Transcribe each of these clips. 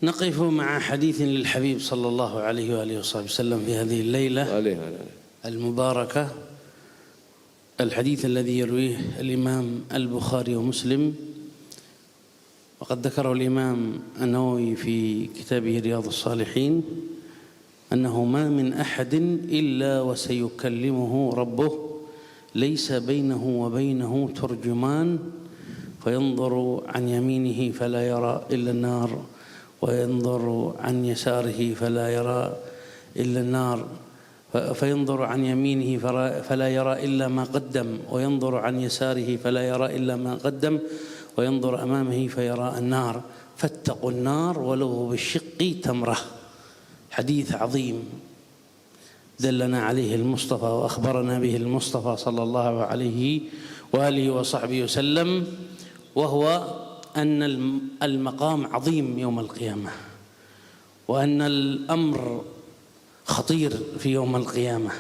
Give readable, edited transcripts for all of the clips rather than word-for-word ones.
نقف مع حديث للحبيب صلى الله عليه وآله وصحبه وسلم في هذه الليلة المباركة. الحديث الذي يرويه الإمام البخاري ومسلم، وقد ذكره الإمام النووي في كتابه رياض الصالحين أنه ما من أحد إلا وسيكلمه ربه ليس بينه وبينه ترجمان، فينظر عن يمينه فلا يرى إلا النار، وينظر عن يساره فلا يرى إلا النار، فينظر عن يمينه فلا يرى إلا ما قدم، وينظر عن يساره فلا يرى إلا ما قدم، وينظر أمامه فيرى النار، فاتقوا النار ولو بالشق تمرة. حديث عظيم دلنا عليه المصطفى وأخبرنا به المصطفى صلى الله عليه وآله وصحبه وسلم، وهو أن المقام عظيم يوم القيامة، وأن الأمر خطير في يوم القيامة.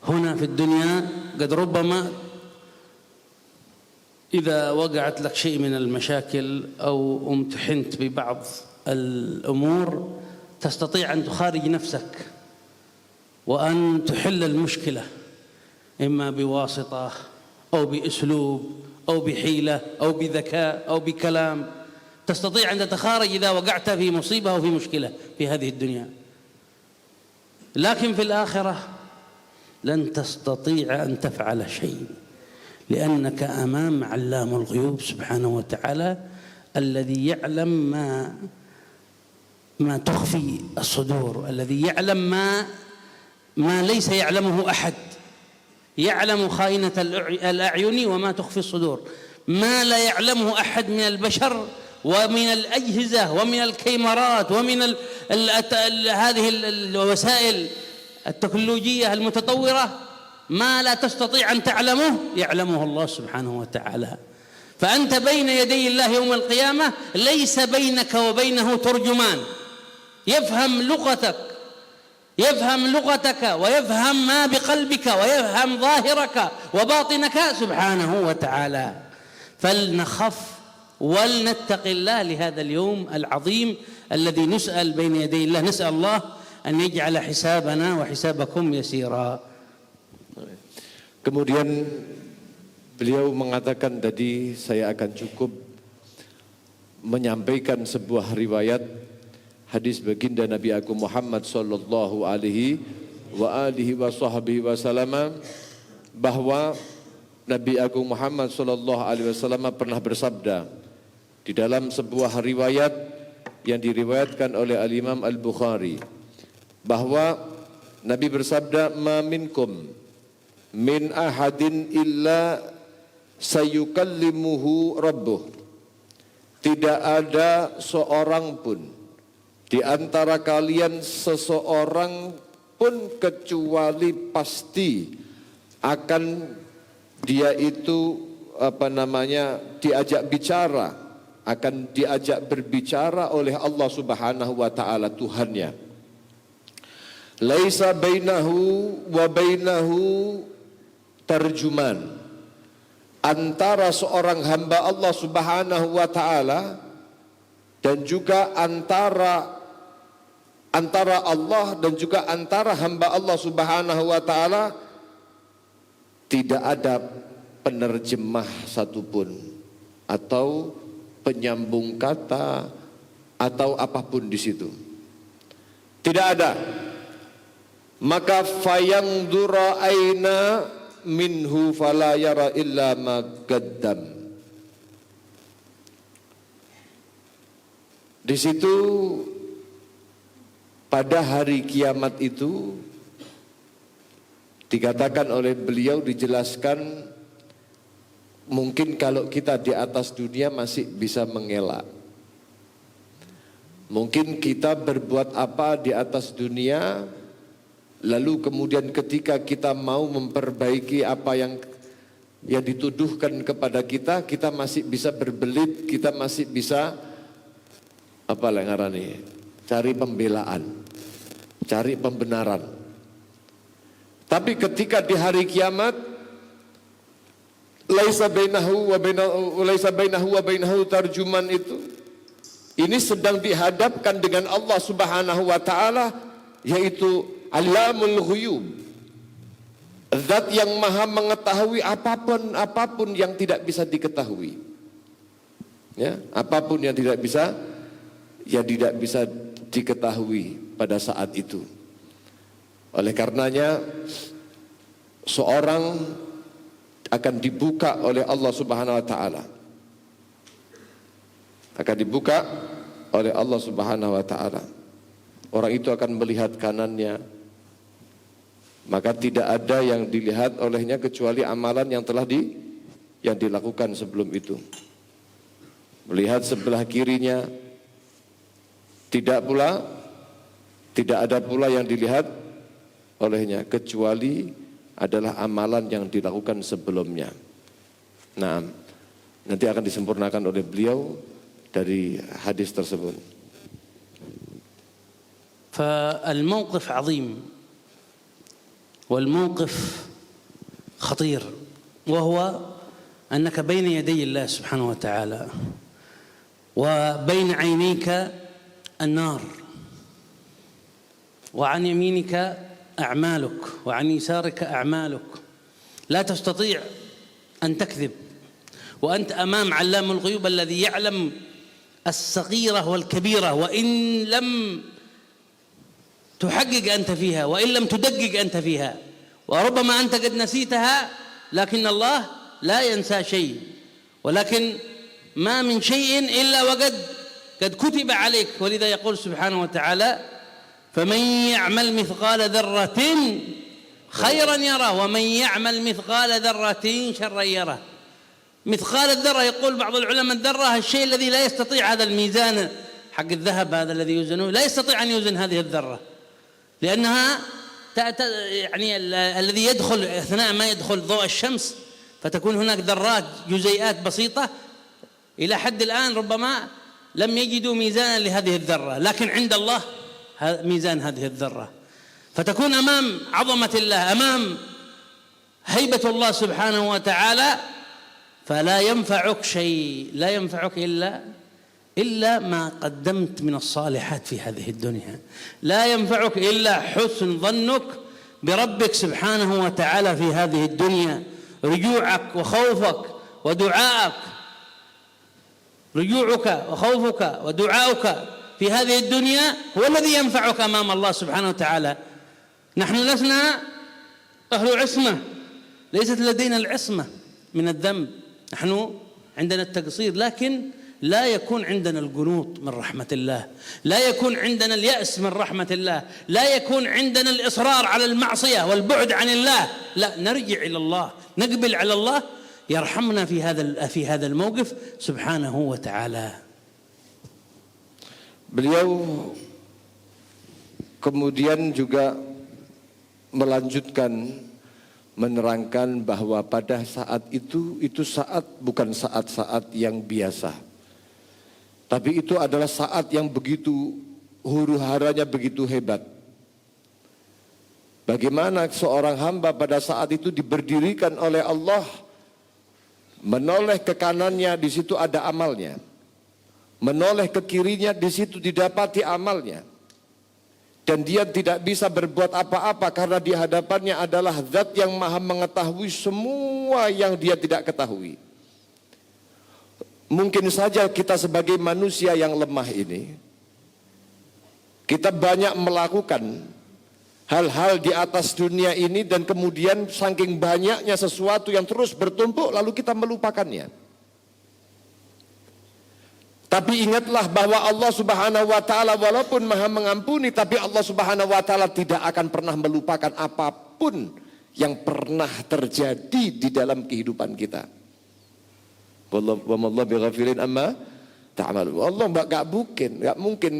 هنا في الدنيا قد ربما إذا وقعت لك شيء من المشاكل أو امتحنت ببعض الأمور تستطيع أن تخارج نفسك وأن تحل المشكلة، إما بواسطة أو بأسلوب أو بحيلة أو بذكاء أو بكلام، تستطيع أن تتخارج إذا وقعت في مصيبة أو في مشكلة في هذه الدنيا. لكن في الآخرة لن تستطيع أن تفعل شيء، لأنك أمام علام الغيوب سبحانه وتعالى الذي يعلم ما تخفي الصدور، الذي يعلم ما ليس يعلمه أحد، يعلم خائنة الأعين وما تخفي الصدور، ما لا يعلمه أحد من البشر ومن الأجهزة ومن الكاميرات ومن هذه الوسائل التكنولوجية المتطورة، ما لا تستطيع أن تعلمه يعلمه الله سبحانه وتعالى. فأنت بين يدي الله يوم القيامة ليس بينك وبينه ترجمان يفهم لغتك ويفهم ما بقلبك ويفهم ظاهرك وباطنك سبحانه وتعالى. فلنخف ولنتق الله لهذا اليوم العظيم الذي نسأل بين يدي الله. نسأل الله أن يجعل حسابنا وحسابكم يسيرا. Kemudian beliau mengatakan tadi saya akan cukup menyampaikan sebuah riwayat hadis baginda Nabi Agung Muhammad sallallahu alaihi wasallam, bahwa Nabi Agung Muhammad sallallahu alaihi wasallam pernah bersabda di dalam sebuah riwayat yang diriwayatkan oleh Al-Imam Al-Bukhari, bahwa Nabi bersabda, "Ma minkum min ahadin illa sayukallimuhu rabbuh." Tidak ada seorang pun di antara kalian, seseorang pun kecuali pasti akan dia itu diajak bicara, akan diajak berbicara oleh Allah Subhanahu wa taala Tuhannya. Laisa bainahu wa bainahu tarjuman. Antara seorang hamba Allah Subhanahu wa taala dan juga antara Allah dan juga antara hamba Allah Subhanahu wa taala tidak ada penerjemah satupun atau penyambung kata atau apapun di situ. Tidak ada. Maka fayangdura aina minhu fala yara illa ma qaddam. Di situ pada hari kiamat itu dikatakan oleh beliau, dijelaskan, mungkin kalau kita di atas dunia masih bisa mengelak. Mungkin kita berbuat apa di atas dunia, lalu kemudian ketika kita mau memperbaiki apa yang dituduhkan kepada kita, kita masih bisa berbelit, kita masih bisa cari pembelaan, cari pembenaran. Tapi ketika di hari kiamat, laisa bainahu wa bainahu tarjuman itu, ini sedang dihadapkan dengan Allah Subhanahu wa taala, yaitu Alamul Ghuyub, zat yang maha mengetahui apapun yang tidak bisa diketahui. Ya, apapun yang tidak bisa diketahui pada saat itu. Oleh karenanya seorang akan dibuka oleh Allah Subhanahu wa taala. Akan dibuka oleh Allah Subhanahu wa taala. Orang itu akan melihat kanannya, maka tidak ada yang dilihat olehnya kecuali amalan yang telah dilakukan sebelum itu. Melihat sebelah kirinya, tidak ada pula yang dilihat olehnya kecuali adalah amalan yang dilakukan sebelumnya. Nah, nanti akan disempurnakan oleh beliau dari hadis tersebut. فالموقف عظيم والموقف خطير، وهو أنك بين يدي الله سبحانه وتعالى، وبين عينيك النار، وعن يمينك أعمالك، وعن يسارك أعمالك، لا تستطيع أن تكذب، وأنت أمام علام الغيوب الذي يعلم الصغيرة والكبيرة، وإن لم تحقق أنت فيها، وإن لم تدقق أنت فيها، وربما أنت قد نسيتها، لكن الله لا ينسى شيء، ولكن ما من شيء إلا وقد كتب عليك. ولذا يقول سبحانه وتعالى: فمن يعمل مثقال ذرة خيرا يره، ومن يعمل مثقال ذرة شرا يره. مثقال الذرة، يقول بعض العلماء الذرة الشيء الذي لا يستطيع هذا الميزان حق الذهب هذا الذي يوزنه، لا يستطيع أن يوزن هذه الذرة، لأنها يعني الذي يدخل أثناء ما يدخل ضوء الشمس، فتكون هناك ذرات جزيئات بسيطة إلى حد الآن ربما لم يجدوا ميزانا لهذه الذرة، لكن عند الله ميزان هذه الذرة. فتكون أمام عظمة الله، أمام هيبة الله سبحانه وتعالى، فلا ينفعك شيء، لا ينفعك إلا ما قدمت من الصالحات في هذه الدنيا، لا ينفعك إلا حسن ظنك بربك سبحانه وتعالى في هذه الدنيا، رجوعك وخوفك ودعائك، رجوعك وخوفك ودعائك في هذه الدنيا هو الذي ينفعك أمام الله سبحانه وتعالى. نحن لسنا أهل عصمة، ليست لدينا العصمة من الذنب، نحن عندنا التقصير، لكن لا يكون عندنا القنوط من رحمة الله، لا يكون عندنا اليأس من رحمة الله، لا يكون عندنا الإصرار على المعصية والبعد عن الله، لا، نرجع إلى الله، نقبل على الله يرحمنا في هذا الموقف سبحانه وتعالى. Beliau kemudian juga melanjutkan menerangkan bahwa pada saat itu saat bukan saat-saat yang biasa, tapi itu adalah saat yang begitu huru-haranya begitu hebat. Bagaimana seorang hamba pada saat itu diberdirikan oleh Allah, menoleh ke kanannya, di situ ada amalnya, menoleh ke kirinya, di situ didapati amalnya, dan dia tidak bisa berbuat apa-apa karena di hadapannya adalah zat yang maha mengetahui semua yang dia tidak ketahui. Mungkin saja kita sebagai manusia yang lemah ini, kita banyak melakukan hal-hal di atas dunia ini, dan kemudian saking banyaknya sesuatu yang terus bertumpuk lalu kita melupakannya. Tapi ingatlah bahwa Allah Subhanahu wa taala walaupun Maha mengampuni, tapi Allah Subhanahu wa taala tidak akan pernah melupakan apapun yang pernah terjadi di dalam kehidupan kita. Wallahu bighafilin amma ta'malu. Allah enggak mungkin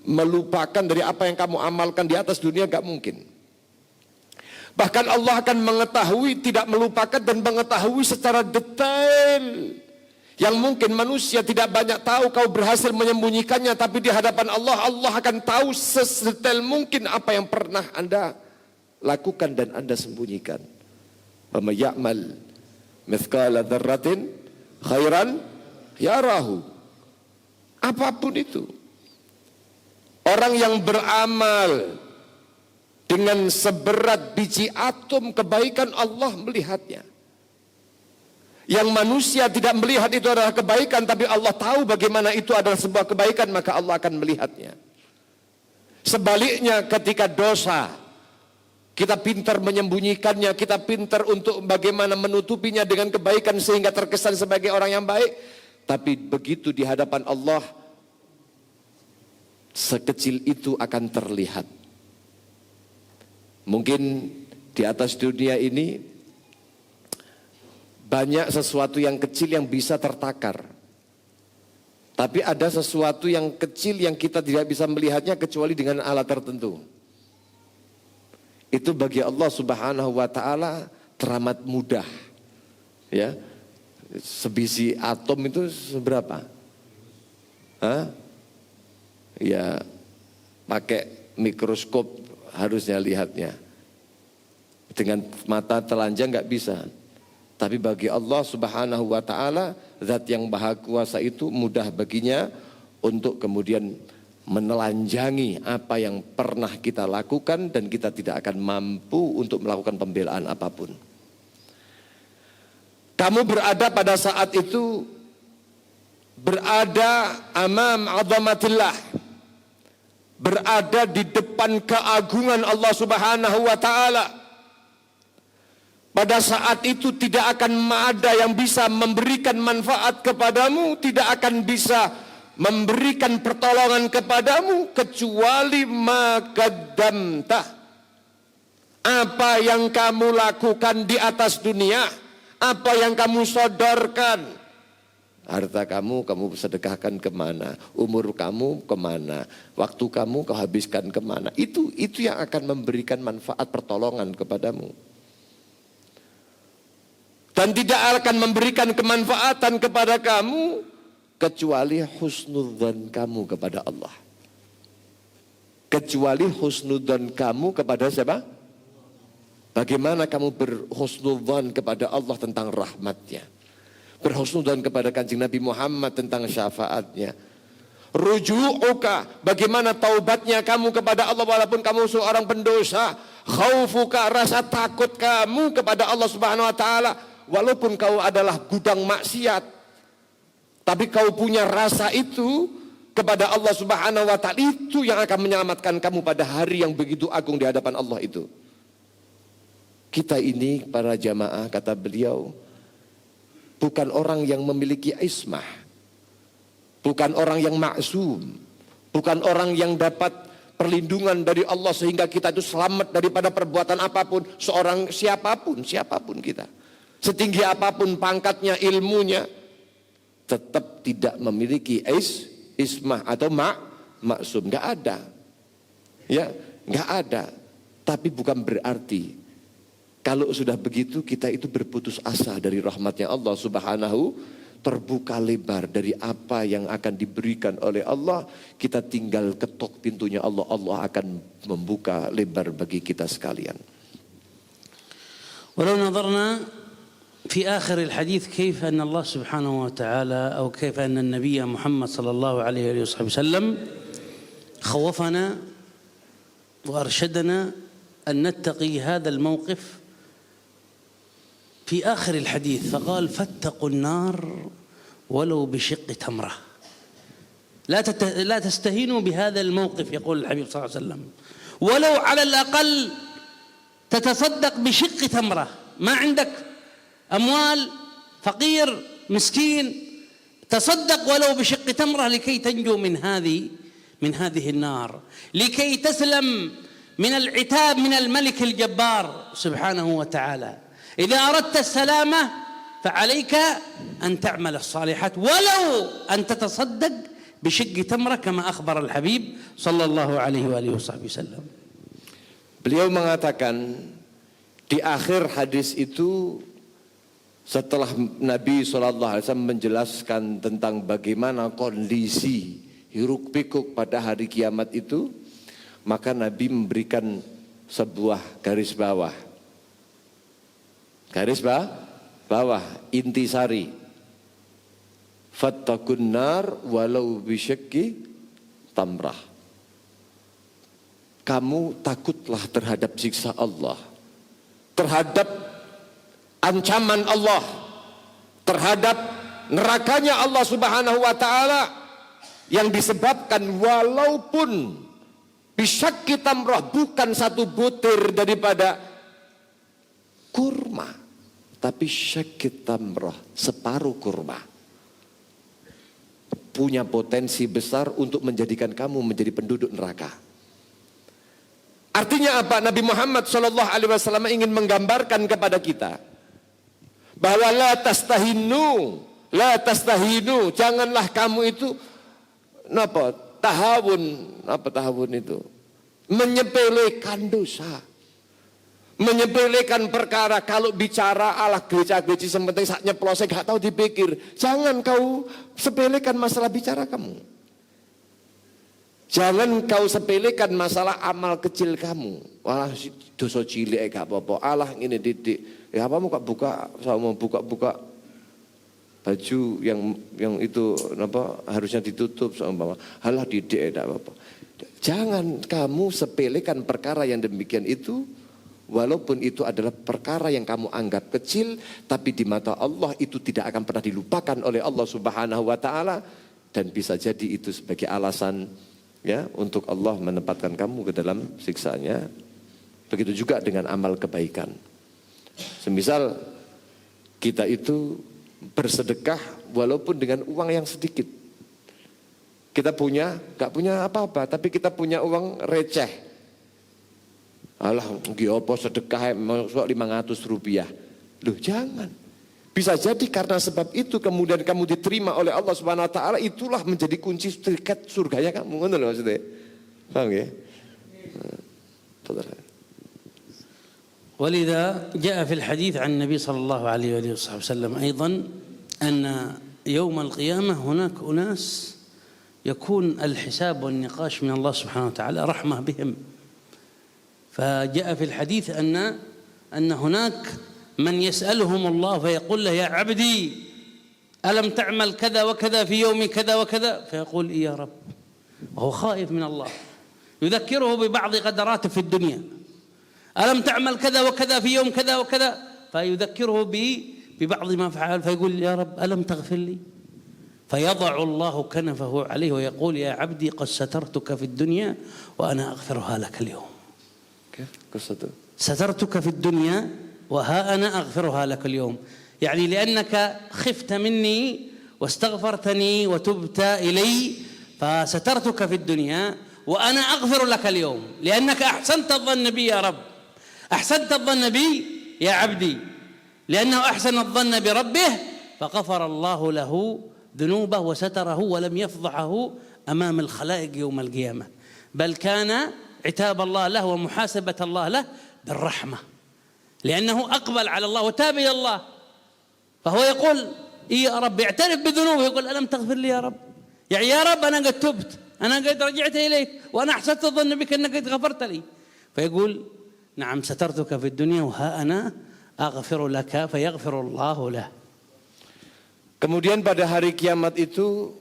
melupakan dari apa yang kamu amalkan di atas dunia, enggak mungkin. Bahkan Allah akan mengetahui, tidak melupakan, dan mengetahui secara detail yang mungkin manusia tidak banyak tahu. Kau berhasil menyembunyikannya, tapi di hadapan Allah, Allah akan tahu sedetail mungkin apa yang pernah Anda lakukan dan Anda sembunyikan. Wa may ya'mal mithqala dzarratin khairan yarahu. Apapun itu. Orang yang beramal dengan seberat biji atom kebaikan, Allah melihatnya. Yang manusia tidak melihat itu adalah kebaikan, tapi Allah tahu bagaimana itu adalah sebuah kebaikan, maka Allah akan melihatnya. Sebaliknya ketika dosa, kita pintar menyembunyikannya, kita pintar untuk bagaimana menutupinya dengan kebaikan sehingga terkesan sebagai orang yang baik. Tapi begitu di hadapan Allah, sekecil itu akan terlihat. Mungkin di atas dunia ini banyak sesuatu yang kecil yang bisa tertakar. Tapi ada sesuatu yang kecil yang kita tidak bisa melihatnya kecuali dengan alat tertentu. Itu bagi Allah Subhanahu wa taala teramat mudah. Ya. Sebiji atom itu seberapa? Ya, pakai mikroskop harusnya lihatnya. Dengan mata telanjang nggak bisa. Tapi bagi Allah Subhanahu wa taala, zat yang maha kuasa itu mudah baginya untuk kemudian menelanjangi apa yang pernah kita lakukan dan kita tidak akan mampu untuk melakukan pembelaan apapun. Kamu berada pada saat itu, berada amam azamatillah, berada di depan keagungan Allah Subhanahu wa taala. Pada saat itu tidak akan ada yang bisa memberikan manfaat kepadamu, tidak akan bisa memberikan pertolongan kepadamu kecuali maqaddamta. Apa yang kamu lakukan di atas dunia, apa yang kamu sodorkan, harta kamu sedekahkan kemana, umur kamu kemana, waktu kamu kau habiskan kemana, itu yang akan memberikan manfaat pertolongan kepadamu. Dan tidak akan memberikan kemanfaatan kepada kamu kecuali husnudzan kamu kepada Allah. Kecuali husnudzan kamu kepada siapa? Bagaimana kamu berhusnudzan kepada Allah tentang rahmatnya, berhusnudzan kepada Kanjeng Nabi Muhammad tentang syafaatnya. Ruju'uka, bagaimana taubatnya kamu kepada Allah walaupun kamu seorang pendosa. Khaufuka, rasa takut kamu kepada Allah Subhanahu wa taala walaupun kau adalah gudang maksiat, tapi kau punya rasa itu kepada Allah Subhanahu wa taala, itu yang akan menyelamatkan kamu pada hari yang begitu agung di hadapan Allah itu. Kita ini para jamaah, kata beliau, bukan orang yang memiliki ismah, bukan orang yang maksum, bukan orang yang dapat perlindungan dari Allah sehingga kita itu selamat daripada perbuatan apapun. Seorang siapapun kita, setinggi apapun pangkatnya, ilmunya, tetap tidak memiliki ismah atau maksum. Nggak ada, ya, nggak ada. Tapi bukan berarti kalau sudah begitu kita itu berputus asa dari rahmatnya Allah Subhanahu, terbuka lebar dari apa yang akan diberikan oleh Allah. Kita tinggal ketok pintunya Allah, Allah akan membuka lebar bagi kita sekalian. Walau nazarna في آخر الحديث كيف أن الله سبحانه وتعالى أو كيف أن النبي محمد صلى الله عليه وسلم خوفنا وأرشدنا أن نتقي هذا الموقف في آخر الحديث، فقال فاتقوا النار ولو بشق تمرة. لا تستهينوا بهذا الموقف، يقول الحبيب صلى الله عليه وسلم، ولو على الأقل تتصدق بشق تمرة. ما عندك أموال، فقير مسكين، تصدق ولو بشق تمرة لكي تنجو من هذه النار، لكي تسلم من العتاب من الملك الجبار سبحانه وتعالى. إذا أردت السلامة فعليك أن تعمل الصالحات ولو أن تتصدق بشق تمرة كما أخبر الحبيب صلى الله عليه وآله وصحبه وسلم. Beliau mengatakan di akhir hadis itu, setelah Nabi SAW menjelaskan tentang bagaimana kondisi hiruk pikuk pada hari kiamat itu, maka Nabi memberikan sebuah garis bawah. Garis bawah, intisari. Fattaqun nar walau bisyakki tamrah. Kamu takutlah terhadap siksa Allah, terhadap ancaman Allah, terhadap nerakanya Allah Subhanahu wa taala yang disebabkan walaupun bisyakki tamrah, bukan satu butir daripada kurma, tapi syakki tamrah, separuh kurma, punya potensi besar untuk menjadikan kamu menjadi penduduk neraka. Artinya apa? Nabi Muhammad SAW ingin menggambarkan kepada kita bahwa la tastahinu, janganlah kamu itu tahawun itu, menyepelekan dosa, menyepelekan perkara. Kalau bicara alah gereja-gereja sementing sak nyeplose gak tahu dipikir. Jangan kau sepelekan masalah bicara kamu. Jangan kau sepelekan masalah amal kecil kamu. Walah dosa cilik gak apa-apa. Allah ngene didik. Ya apa mau buka sama buka baju yang itu harusnya ditutup sama halah didik tidak apa-apa. Jangan kamu sepelekan perkara yang demikian itu, walaupun itu adalah perkara yang kamu anggap kecil, tapi di mata Allah itu tidak akan pernah dilupakan oleh Allah Subhanahu wa taala, dan bisa jadi itu sebagai alasan ya untuk Allah menempatkan kamu ke dalam siksanya. Begitu juga dengan amal kebaikan. Semisal kita itu bersedekah walaupun dengan uang yang sedikit. Kita gak punya apa-apa, tapi kita punya uang receh. Alah, apa sedekah masuk 500 rupiah. Loh jangan. Bisa jadi karena sebab itu kemudian kamu diterima oleh Allah Subhanahu wa taala, itulah menjadi kunci tiket surganya kamu. Ngono lho maksudnya. Paham ya? ولذا جاء في الحديث عن النبي صلى الله عليه وسلم أيضا أن يوم القيامة هناك أناس يكون الحساب والنقاش من الله سبحانه وتعالى رحمة بهم. فجاء في الحديث أن هناك من يسألهم الله فيقول له يا عبدي ألم تعمل كذا وكذا في يوم كذا وكذا، فيقول إيه يا رب، وهو خائف من الله، يذكره ببعض قدراته في الدنيا. ألم تعمل كذا وكذا في يوم كذا وكذا، فيذكره ببعض ما فعل، فيقول يا رب ألم تغفر لي، فيضع الله كنفه عليه ويقول يا عبدي قد سترتك في الدنيا وأنا أغفرها لك اليوم. كيف سترتك في الدنيا وها أنا أغفرها لك اليوم، يعني لأنك خفت مني واستغفرتني وتبت إلي فسترتك في الدنيا وأنا أغفر لك اليوم، لأنك أحسنت الظن بي يا رب، أحسنت الظن بي يا عبدي، لأنه أحسن الظن بربه فغفر الله له ذنوبه وستره ولم يفضحه أمام الخلائق يوم القيامة، بل كان عتاب الله له ومحاسبة الله له بالرحمة، لأنه أقبل على الله وتاب إلى الله، فهو يقول إيه يا رب، يعترف بذنوبه، يقول ألم تغفر لي يا رب، يعني يا رب أنا قد تبت، أنا قد رجعت إليك، وأنا أحسنت الظن بك أنك قد غفرت لي، فيقول نعم سترتك في الدنيا وها أنا أغفر لك، فيغفر الله له. Kemudian pada hari kiamat itu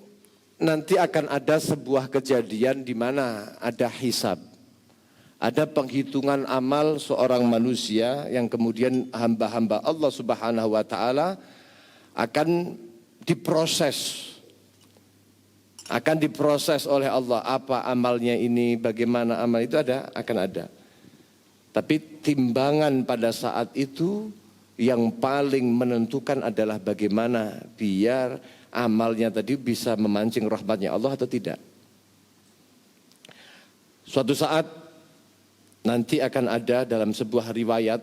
nanti akan ada sebuah kejadian di mana ada hisab. Ada penghitungan amal seorang manusia yang kemudian hamba-hamba Allah Subhanahu wa taala akan diproses. Akan diproses oleh Allah, apa amalnya ini, bagaimana amal itu akan ada. Tapi timbangan pada saat itu yang paling menentukan adalah bagaimana biar amalnya tadi bisa memancing rahmatnya Allah atau tidak. Suatu saat nanti akan ada dalam sebuah riwayat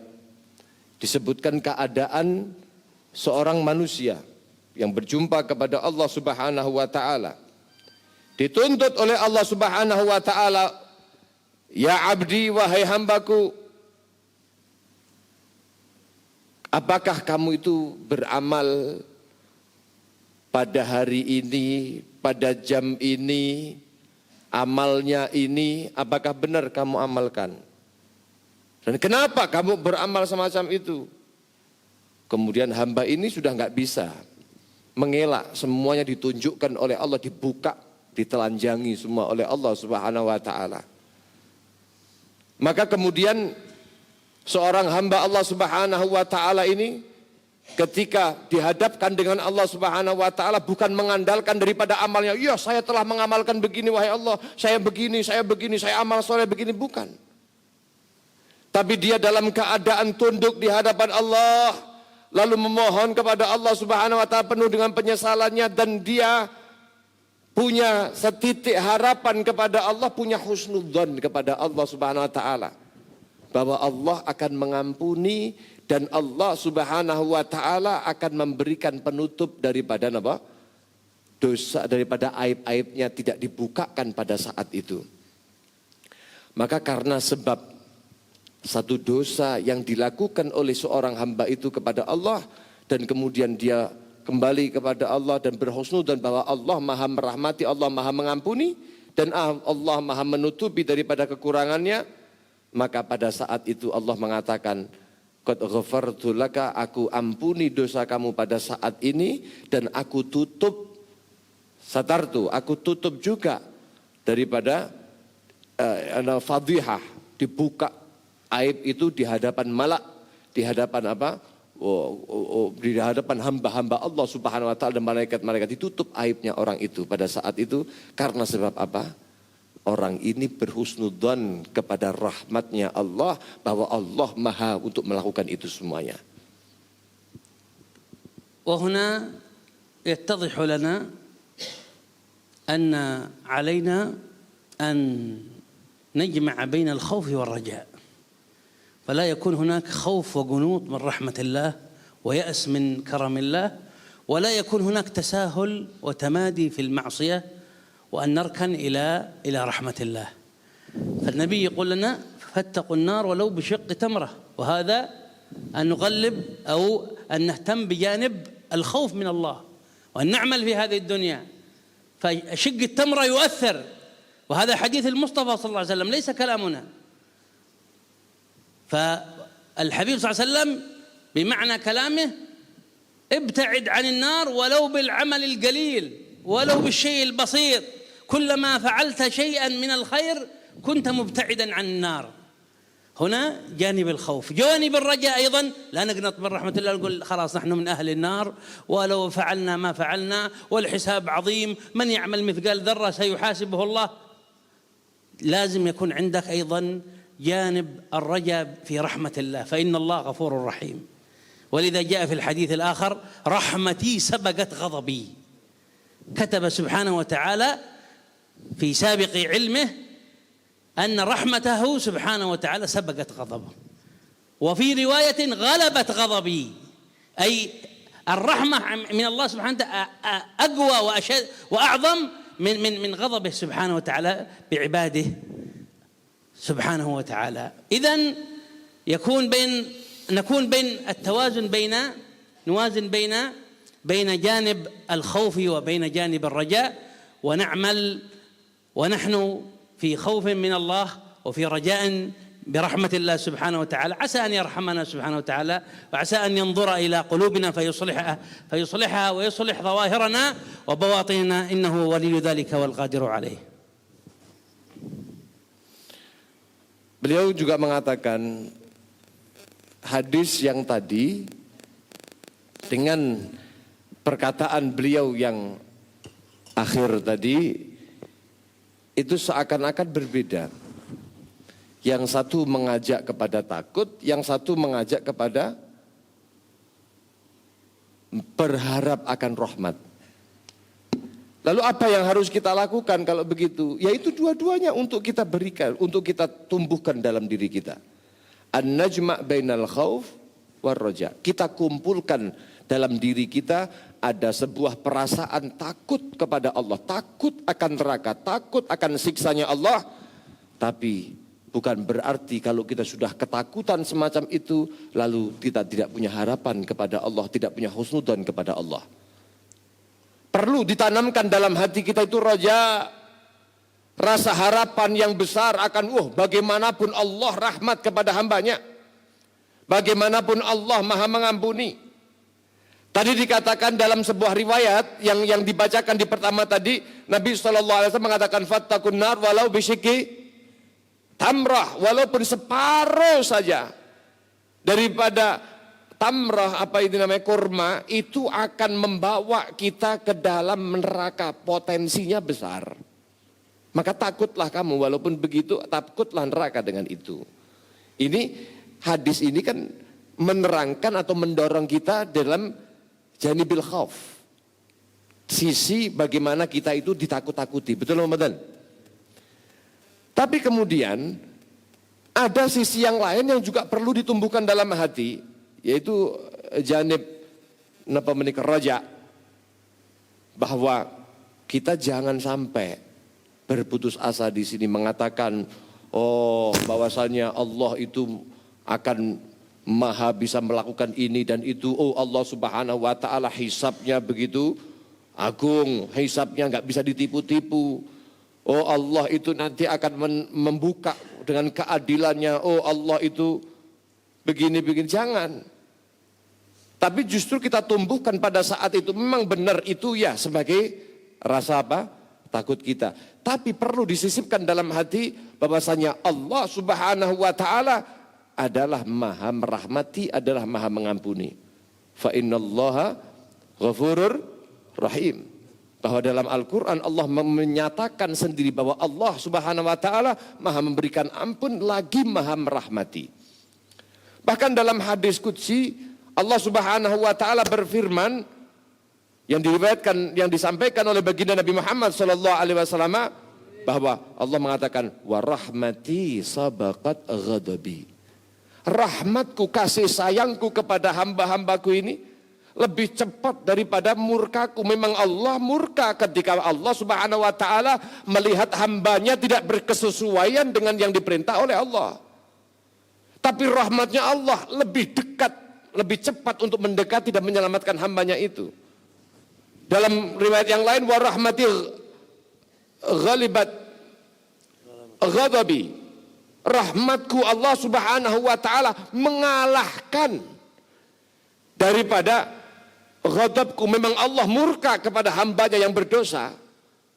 disebutkan keadaan seorang manusia yang berjumpa kepada Allah Subhanahu wa taala. Dituntut oleh Allah Subhanahu wa taala, "Ya abdi, wahai hambaku, apakah kamu itu beramal pada hari ini, pada jam ini, amalnya ini, apakah benar kamu amalkan? Dan kenapa kamu beramal semacam itu?" Kemudian hamba ini sudah nggak bisa mengelak, semuanya ditunjukkan oleh Allah, dibuka, ditelanjangi semua oleh Allah Subhanahu wa taala. Maka kemudian seorang hamba Allah Subhanahu wa taala ini ketika dihadapkan dengan Allah Subhanahu wa taala bukan mengandalkan daripada amalnya, ya saya telah mengamalkan begini wahai Allah, saya begini, saya amal soleh begini, bukan. Tapi dia dalam keadaan tunduk di hadapan Allah, lalu memohon kepada Allah Subhanahu wa taala penuh dengan penyesalannya, dan dia punya setitik harapan kepada Allah, punya husnudzon kepada Allah Subhanahu wa taala bahwa Allah akan mengampuni dan Allah Subhanahu wa taala akan memberikan penutup daripada apa? Dosa, daripada aib-aibnya tidak dibukakan pada saat itu. Maka karena sebab satu dosa yang dilakukan oleh seorang hamba itu kepada Allah, dan kemudian dia kembali kepada Allah dan berhusnudzon bahwa Allah Maha merahmati, Allah Maha mengampuni, dan Allah Maha menutupi daripada kekurangannya, maka pada saat itu Allah mengatakan, qad ghafartu laka, aku ampuni dosa kamu pada saat ini, dan aku tutup satartu, aku tutup juga daripada fadhihah, dibuka aib itu di hadapan malak, di hadapan apa? Di hadapan hamba-hamba Allah Subhanahu wa taala dan malaikat-malaikat, ditutup aibnya orang itu pada saat itu. Karena sebab apa? Orang ini berhusnudzon kepada rahmatnya Allah, bahwa Allah Maha untuk melakukan itu semuanya. وهنا يتضح لنا أن علينا أن نجمع بين الخوف والرجاء، فلا يكون هناك خوف وقنوط من رحمة الله ويأس من كرم الله، ولا يكون هناك تساهل وتمادي في المعصية وأن نركن إلى رحمة الله. فالنبي يقول لنا فاتقوا النار ولو بشق تمرة، وهذا أن نغلب أو أن نهتم بجانب الخوف من الله وأن نعمل في هذه الدنيا. فشق التمرة يؤثر، وهذا حديث المصطفى صلى الله عليه وسلم ليس كلامنا. فالحبيب صلى الله عليه وسلم بمعنى كلامه ابتعد عن النار ولو بالعمل القليل ولو بالشيء البسيط، كلما فعلت شيئا من الخير كنت مبتعدا عن النار. هنا جانب الخوف. جانب الرجاء أيضا، لا نقنط من رحمة الله نقول خلاص نحن من أهل النار ولو فعلنا ما فعلنا والحساب عظيم، من يعمل مثقال ذرة سيحاسبه الله. لازم يكون عندك أيضا جانب الرجاء في رحمة الله، فإن الله غفور رحيم. ولذا جاء في الحديث الآخر رحمتي سبقت غضبي. كتب سبحانه وتعالى في سابق علمه أن رحمته سبحانه وتعالى سبقت غضبه، وفي رواية غلبت غضبي، أي الرحمة من الله سبحانه وتعالى أقوى وأشد وأعظم من غضبه سبحانه وتعالى بعباده سبحانه وتعالى. إذن نكون بين التوازن، نوازن بين جانب الخوف وبين جانب الرجاء، ونعمل ونحن في خوف من الله وفي رجاء برحمة الله سبحانه وتعالى، عسى أن يرحمنا سبحانه وتعالى، وعسى أن ينظر إلى قلوبنا فيصلحها ويصلح ظواهرنا وبواطننا، إنه ولي ذلك والقادر عليه. Beliau juga mengatakan hadis yang tadi dengan perkataan beliau yang akhir tadi itu seakan-akan berbeda. Yang satu mengajak kepada takut, yang satu mengajak kepada berharap akan rahmat. Lalu apa yang harus kita lakukan kalau begitu? Yaitu dua-duanya untuk kita berikan, untuk kita tumbuhkan dalam diri kita. An-najma' bainal khauf war raja. Kita kumpulkan dalam diri kita ada sebuah perasaan takut kepada Allah, takut akan neraka, takut akan siksanya Allah. Tapi bukan berarti kalau kita sudah ketakutan semacam itu lalu kita tidak punya harapan kepada Allah, tidak punya husnudzon kepada Allah. Perlu ditanamkan dalam hati kita itu raja, rasa harapan yang besar akan bagaimanapun Allah rahmat kepada hambanya, bagaimanapun Allah maha mengampuni. Tadi dikatakan dalam sebuah riwayat yang dibacakan di pertama tadi, Nabi SAW mengatakan fattaqun nar walau bisyiki tamrah, walaupun separuh saja daripada tamrah, apa itu namanya, kurma, itu akan membawa kita ke dalam neraka, potensinya besar. Maka takutlah kamu, walaupun begitu takutlah neraka dengan itu. Ini hadis ini kan menerangkan atau mendorong kita dalam janibil khauf, sisi bagaimana kita itu ditakut-takuti, betul Ramadan. Tapi kemudian ada sisi yang lain yang juga perlu ditumbuhkan dalam hati, yaitu janib raja, bahwa kita jangan sampai berputus asa di sini mengatakan, oh bahwasanya Allah itu akan maha bisa melakukan ini dan itu. Oh Allah subhanahu wa ta'ala hisabnya begitu agung, hisabnya nggak bisa ditipu-tipu. Oh Allah itu nanti akan membuka dengan keadilannya. Oh Allah itu begini-begini. Jangan. Tapi justru kita tumbuhkan pada saat itu, memang benar itu ya sebagai rasa apa? Takut kita. Tapi perlu disisipkan dalam hati bahwasanya Allah subhanahu wa ta'ala adalah maha merahmati, adalah maha mengampuni. Fa innallaha ghafurur rahim. Bahwa dalam Al-Quran Allah menyatakan sendiri bahwa Allah subhanahu wa ta'ala maha memberikan ampun lagi maha merahmati. Bahkan dalam hadis qudsi Allah subhanahu wa ta'ala berfirman, yang diriwayatkan, yang disampaikan oleh baginda Nabi Muhammad sallallahu alaihi wasallam, bahwa Allah mengatakan wa rahmati sabaqat ghadabi. Rahmatku, kasih sayangku kepada hamba-hambaku ini lebih cepat daripada murkaku. Memang Allah murka ketika Allah subhanahu wa ta'ala melihat hambanya tidak berkesesuaian dengan yang diperintah oleh Allah. Tapi rahmatnya Allah lebih dekat, lebih cepat untuk mendekati dan menyelamatkan hambanya itu. Dalam riwayat yang lain, wa rahmati ghalibat ghadabi. Rahmatku Allah subhanahu wa ta'ala mengalahkan daripada ghadabku. Memang Allah murka kepada hambanya yang berdosa.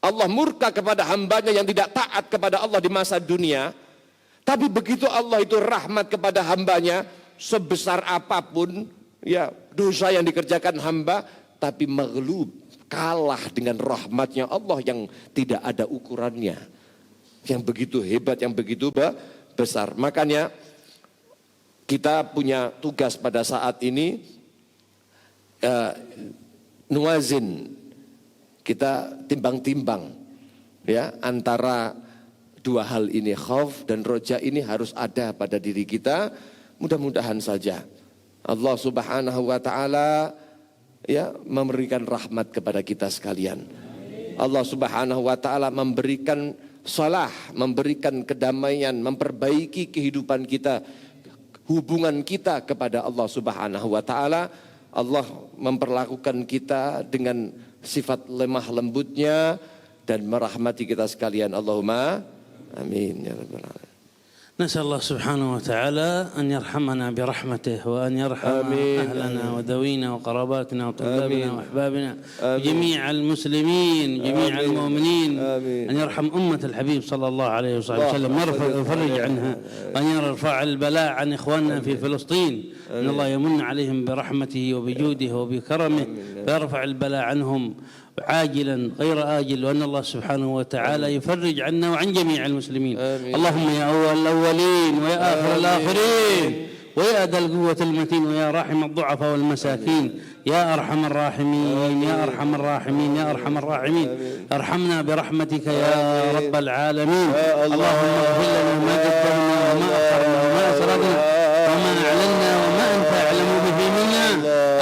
Allah murka kepada hambanya yang tidak taat kepada Allah di masa dunia. Tapi begitu Allah itu rahmat kepada hambanya, sebesar apapun ya dosa yang dikerjakan hamba, tapi maghlub, kalah dengan rahmatnya Allah yang tidak ada ukurannya, yang begitu hebat, yang begitu besar. Makanya kita punya tugas pada saat ini, nuazin, kita timbang-timbang ya antara dua hal ini, khauf dan roja ini harus ada pada diri kita. Mudah-mudahan saja Allah subhanahu wa ta'ala ya memberikan rahmat kepada kita sekalian. Allah subhanahu wa ta'ala memberikan salah, memberikan kedamaian, memperbaiki kehidupan kita, hubungan kita kepada Allah subhanahu wa ta'ala. Allah memperlakukan kita dengan sifat lemah lembutnya dan merahmati kita sekalian. Allahumma amin ya rabbal alamin. نسأل الله سبحانه وتعالى أن يرحمنا برحمته وأن يرحم أهلنا وذوينا وقراباتنا وطلابنا وأحبابنا جميع المسلمين جميع المؤمنين. أن يرحم أمة الحبيب صلى الله عليه وسلم، يفرج عنها، أن يرفع البلاء عن إخواننا في فلسطين. أن الله يمن عليهم برحمته وبجوده وبكرمه فيرفع البلاء عنهم عاجلا غير آجل، وأن الله سبحانه وتعالى يفرج عنا وعن جميع المسلمين. اللهم يا أول الأولين ويا آخر الآخرين ويا ذا القوة المتين ويا راحم الضعفاء والمساكين يا أرحم الراحمين يا أرحم الراحمين يا أرحم الراحمين. ارحمنا برحمتك يا رب العالمين. اللهم اغفر لنا ما قدمنا وما أخرنا وما أسررنا وما أعلنا وما أنت أعلم به منا.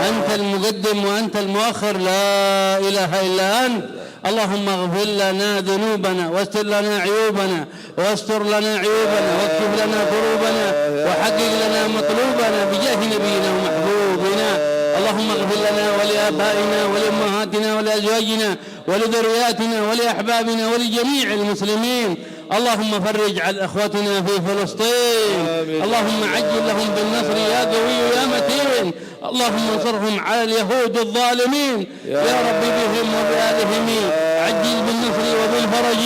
أنت المقدم وأنت المؤخر، لا إله إلا أنت. اللهم اغفر لنا ذنوبنا واستر لنا عيوبنا واستر لنا عيوبنا واكشف لنا كروبنا وحقق لنا مطلوبنا بجاه نبينا ومحبوبنا. اللهم اغفر لنا ولآبائنا ولأمهاتنا ولأزواجنا ولذرياتنا ولأحبابنا ولجميع المسلمين. اللهم فرج عن أخوتنا في فلسطين. اللهم عجل لهم بالنصر يا قوي يا متين. اللهم انصرهم على اليهود الظالمين يا رب بهم وبآلهم. عجل بالنصر وبالفرج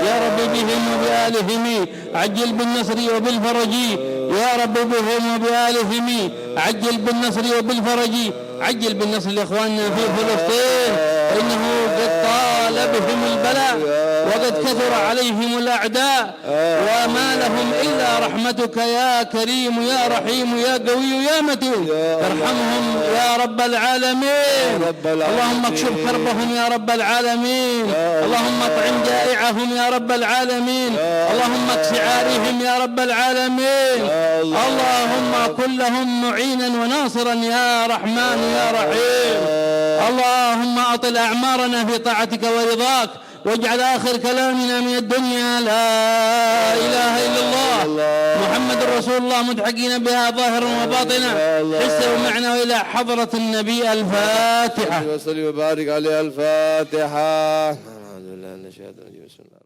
يا رب بهم وبآلهم. عجل بالنصر وبالفرج يا رب بهم وبآلهم. عجل بالنصر وبالفرج. عجل بالنصر لإخواننا في فلسطين، إنه قد طال بهم البلاء وقد كثر عليهم الأعداء وما لهم إلا رحمتك يا كريم يا رحيم يا قوي يا متين. ارحمهم يا رب العالمين. اللهم اكشف كربهم يا رب العالمين. اللهم اطعم جائعهم يا رب العالمين. اللهم اكس عارهم يا رب العالمين. اللهم كن لهم معينا وناصرا يا رحمن يا رحيم. اللهم أطل أعمارنا في طاعتك ورضاك، واجعل آخر كلامنا من الدنيا لا إله إلا الله محمد رسول الله، متحقين بها ظاهرا وباطنا حسا ومعنى، وإلى حضرة النبي. الفاتحة. وصلي وبارك عليه. الفاتحة. الحمد لله.